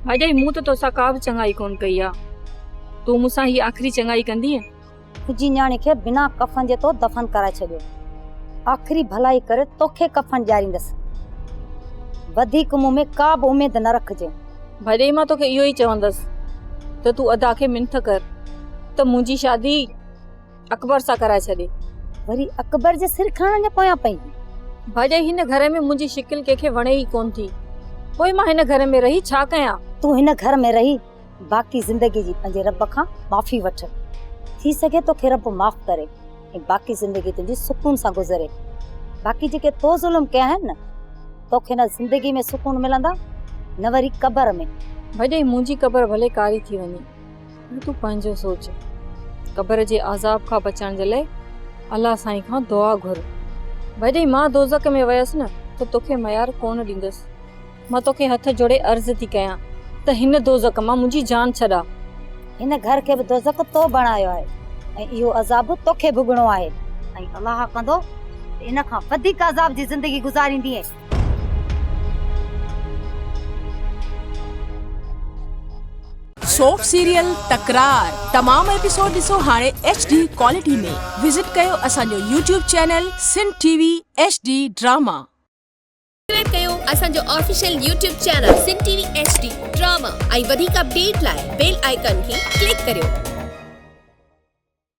भाई मूं तो तोसां का बि चङाई कोन कई आ। तू मूंसां ही आखिरी चङाई कंदी है? तुझी न्याणी खे बिना कफन जे तो दफन कराए छॾियो। आखिरी भलाई करे तोखे कफन ॾियारींदसि। वधीक मुंह में का बि उमेद न रखजे। भाई मां तोखे इहो ई चवंदसि त तू अदा खे मिंथ कर त मुंहिंजी शादी अकबर सां कराए छॾे। वरी अकबर जे सिर खणण जे पोयां पई। भाई हिन घर में मुंहिंजी शिकिल कंहिंखे वणे ई कोन थी। पोइ मां हिन घर में रही छा कयां? तू हिन घर में रही बाक़ी जिंदगी जी पंहिंजे रब खां माफ़ी वठ। थी सके तोखे रब माफ़ करे ऐं बाक़ी जिंदगी तुंहिंजी सुकून सां गुज़रे। बाक़ी जेके तो ज़ुल्म कया आहिनि न, तोखे न जिंदगी में सुकून मिलंदा न वरी कब्र में। भाई मुंहिंजी कब्र भले कारी थी वञे, तू पंहिंजो सोच। कब्र जे आज़ाब खां बचण जे लाइ अल्लाह साईं खां दुआ घुर। भाई मां दोज़ख में वयसि न त तोखे मयार कोन ॾींदसि। मां तोखे हथ जोड़े अर्ज़ थी कयां त हिन दोज़ख मां मुंहिंजी जान छॾा। हिन घर खे बि दोज़ख तो बणायो आहे ऐं इहो अज़ाब तोखे भुगणो आहे ऐं अल्लाह कंदो इन खां वधीक अज़ाब जी ज़िंदगी गुज़ारींदीअ। सोप सीरियल तकरार तमाम एपिसोड ॾिसो हाणे HD क्वालिटी में। विजिट कयो असांजो YouTube channel Sindh TV HD drama. Subscribe कयो असांजो official YouTube channel Sindh TV HD drama ऐं वधीक अपडेट लाइ बेल आइकन खे क्लिक करियो।